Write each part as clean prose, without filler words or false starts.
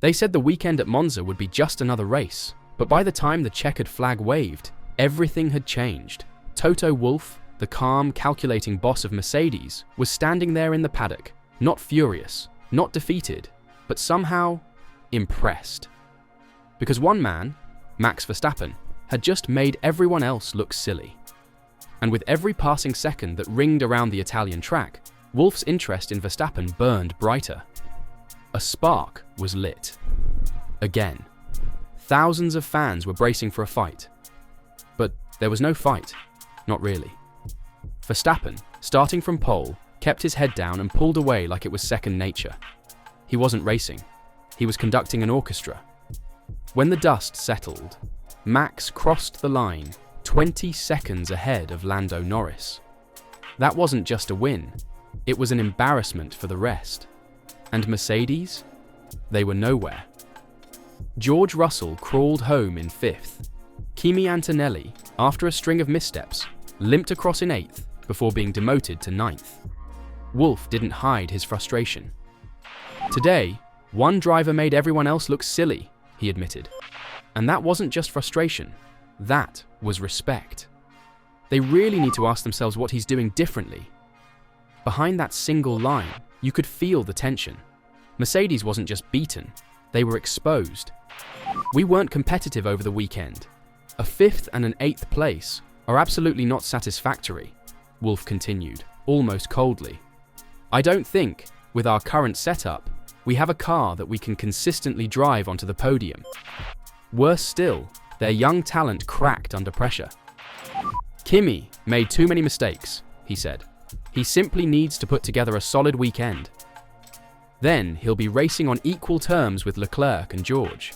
They said the weekend at Monza would be just another race, but by the time the checkered flag waved, everything had changed. Toto Wolff, the calm, calculating boss of Mercedes, was standing there in the paddock, not furious, not defeated, but somehow impressed. Because one man, Max Verstappen, had just made everyone else look silly. And with every passing second that ringed around the Italian track, Wolff's interest in Verstappen burned brighter. A spark was lit. Again. Thousands of fans were bracing for a fight. But there was no fight. Not really. Verstappen, starting from pole, kept his head down and pulled away like it was second nature. He wasn't racing. He was conducting an orchestra. When the dust settled, Max crossed the line 20 seconds ahead of Lando Norris. That wasn't just a win. It was an embarrassment for the rest. And Mercedes? They were nowhere. George Russell crawled home in 5th. Kimi Antonelli, after a string of missteps, limped across in 8th before being demoted to 9th. Wolff didn't hide his frustration. Today, one driver made everyone else look silly, he admitted. And that wasn't just frustration. That was respect. They really need to ask themselves what he's doing differently. Behind that single line, you could feel the tension. Mercedes wasn't just beaten, they were exposed. We weren't competitive over the weekend. A 5th and an 8th place are absolutely not satisfactory, Wolff continued, almost coldly. I don't think, with our current setup, we have a car that we can consistently drive onto the podium. Worse still, their young talent cracked under pressure. Kimi made too many mistakes, he said. He simply needs to put together a solid weekend. Then he'll be racing on equal terms with Leclerc and George.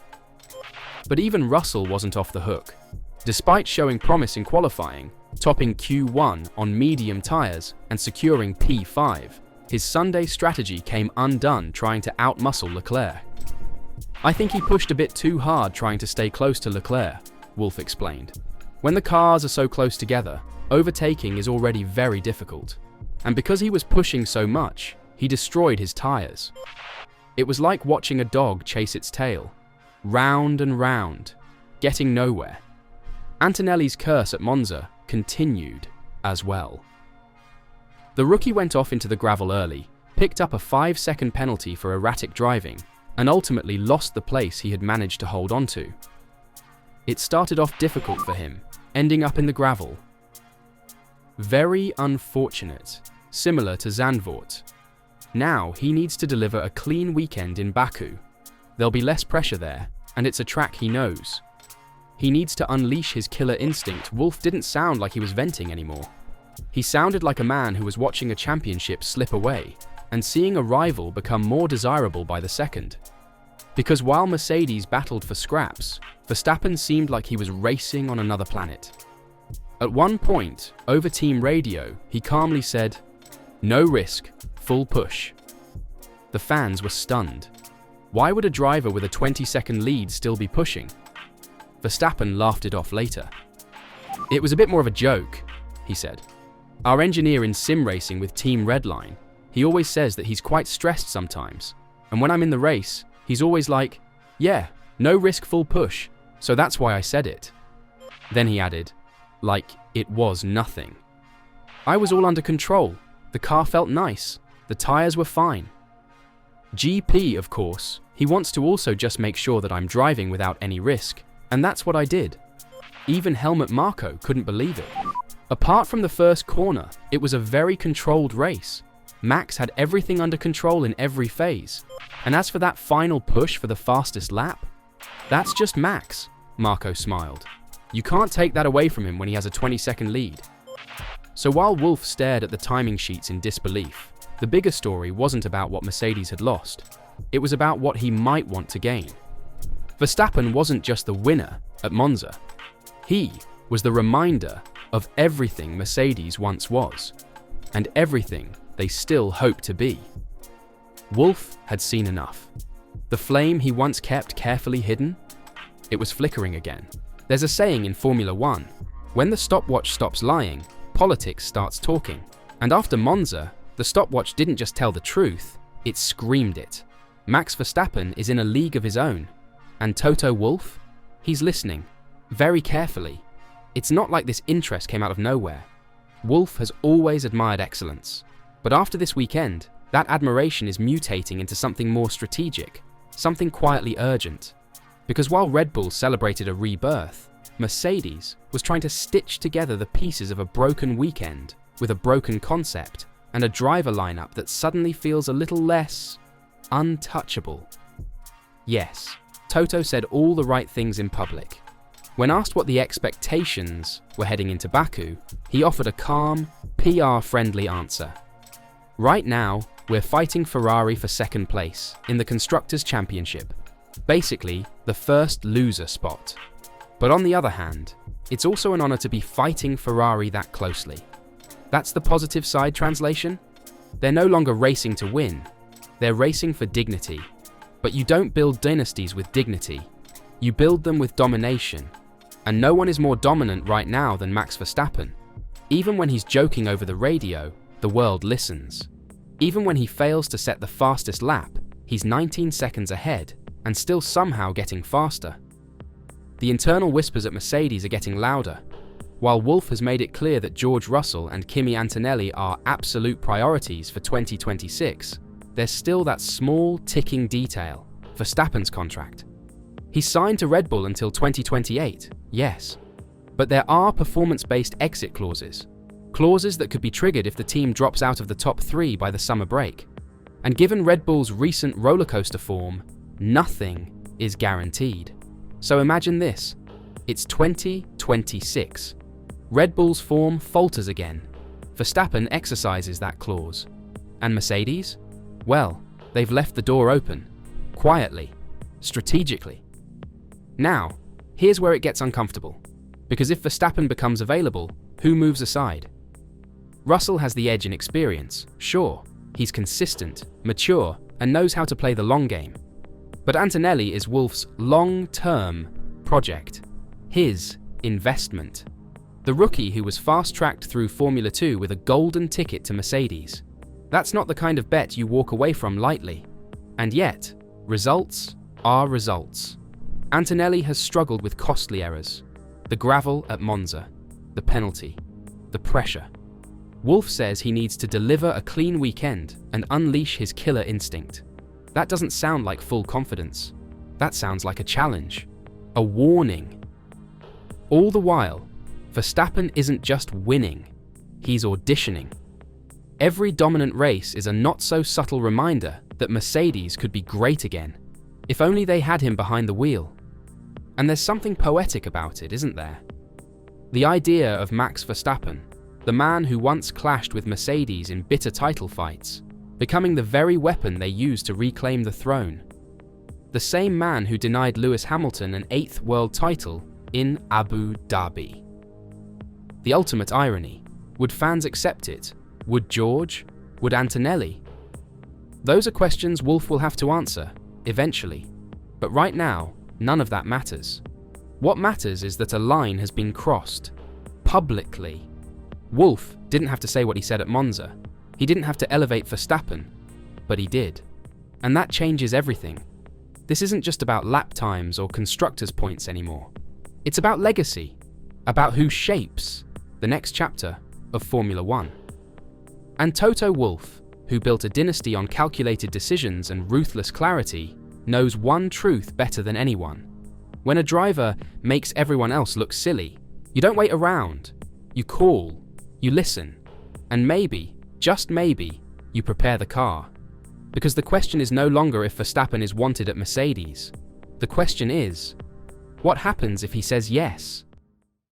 But even Russell wasn't off the hook. Despite showing promise in qualifying, topping Q1 on medium tyres and securing P5, his Sunday strategy came undone trying to outmuscle Leclerc. I think he pushed a bit too hard trying to stay close to Leclerc, Wolff explained. When the cars are so close together, overtaking is already very difficult. And because he was pushing so much, he destroyed his tyres. It was like watching a dog chase its tail, round and round, getting nowhere. Antonelli's curse at Monza continued as well. The rookie went off into the gravel early, picked up a 5-second penalty for erratic driving, and ultimately lost the place he had managed to hold onto. It started off difficult for him, ending up in the gravel. Very unfortunate, similar to Zandvoort. Now he needs to deliver a clean weekend in Baku. There'll be less pressure there, and it's a track he knows. He needs to unleash his killer instinct. Wolff didn't sound like he was venting anymore. He sounded like a man who was watching a championship slip away and seeing a rival become more desirable by the second. Because while Mercedes battled for scraps, Verstappen seemed like he was racing on another planet. At one point, over team radio, he calmly said, "No risk, full push." The fans were stunned. Why would a driver with a 20-second lead still be pushing? Verstappen laughed it off later. "It was a bit more of a joke," he said. "Our engineer in sim racing with Team Redline, he always says that he's quite stressed sometimes. And when I'm in the race, he's always like, 'Yeah, no risk, full push.' So that's why I said it." Then he added, like it was nothing. "I was all under control. The car felt nice. The tyres were fine." GP, of course, he wants to also just make sure that I'm driving without any risk. And that's what I did. Even Helmut Marko couldn't believe it. Apart from the first corner, it was a very controlled race. Max had everything under control in every phase. And as for that final push for the fastest lap, that's just Max, Marko smiled. You can't take that away from him when he has a 20-second lead. So while Wolff stared at the timing sheets in disbelief, the bigger story wasn't about what Mercedes had lost. It was about what he might want to gain. Verstappen wasn't just the winner at Monza. He was the reminder of everything Mercedes once was, and everything they still hope to be. Wolff had seen enough. The flame he once kept carefully hidden, it was flickering again. There's a saying in Formula 1, when the stopwatch stops lying, politics starts talking. And after Monza, the stopwatch didn't just tell the truth, it screamed it. Max Verstappen is in a league of his own. And Toto Wolff? He's listening, very carefully. It's not like this interest came out of nowhere. Wolff has always admired excellence. But after this weekend, that admiration is mutating into something more strategic, something quietly urgent. Because while Red Bull celebrated a rebirth, Mercedes was trying to stitch together the pieces of a broken weekend with a broken concept and a driver lineup that suddenly feels a little less untouchable. Yes, Toto said all the right things in public. When asked what the expectations were heading into Baku, he offered a calm, PR-friendly answer. Right now, we're fighting Ferrari for second place in the Constructors' Championship. Basically, the first loser spot. But on the other hand, it's also an honor to be fighting Ferrari that closely. That's the positive side translation. They're no longer racing to win. They're racing for dignity. But you don't build dynasties with dignity. You build them with domination. And no one is more dominant right now than Max Verstappen. Even when he's joking over the radio, the world listens. Even when he fails to set the fastest lap, he's 19 seconds ahead and still somehow getting faster. The internal whispers at Mercedes are getting louder. While Wolff has made it clear that George Russell and Kimi Antonelli are absolute priorities for 2026, there's still that small ticking detail, Verstappen's contract. He's signed to Red Bull until 2028, yes, but there are performance-based exit clauses that could be triggered if the team drops out of the top 3 by the summer break. And given Red Bull's recent rollercoaster form, nothing is guaranteed. So imagine this, it's 2026. Red Bull's form falters again. Verstappen exercises that clause. And Mercedes? Well, they've left the door open. Quietly. Strategically. Now, here's where it gets uncomfortable. Because if Verstappen becomes available, who moves aside? Russell has the edge in experience, sure. He's consistent, mature, and knows how to play the long game. But Antonelli is Wolff's long-term project. His investment. The rookie who was fast-tracked through Formula 2 with a golden ticket to Mercedes. That's not the kind of bet you walk away from lightly. And yet, results are results. Antonelli has struggled with costly errors. The gravel at Monza, the penalty, the pressure. Wolff says he needs to deliver a clean weekend and unleash his killer instinct. That doesn't sound like full confidence. That sounds like a challenge, a warning. All the while, Verstappen isn't just winning, he's auditioning. Every dominant race is a not-so-subtle reminder that Mercedes could be great again, if only they had him behind the wheel. And there's something poetic about it, isn't there? The idea of Max Verstappen, the man who once clashed with Mercedes in bitter title fights, becoming the very weapon they used to reclaim the throne. The same man who denied Lewis Hamilton an 8th world title in Abu Dhabi. The ultimate irony. Would fans accept it? Would George? Would Antonelli? Those are questions Wolff will have to answer, eventually. But right now, none of that matters. What matters is that a line has been crossed. Publicly. Wolff didn't have to say what he said at Monza. He didn't have to elevate Verstappen, but he did. And that changes everything. This isn't just about lap times or constructors' points anymore. It's about legacy, about who shapes the next chapter of Formula 1. And Toto Wolff, who built a dynasty on calculated decisions and ruthless clarity, knows one truth better than anyone. When a driver makes everyone else look silly, you don't wait around. You call, you listen, and maybe, just maybe, you prepare the car. Because the question is no longer if Verstappen is wanted at Mercedes. The question is, what happens if he says yes?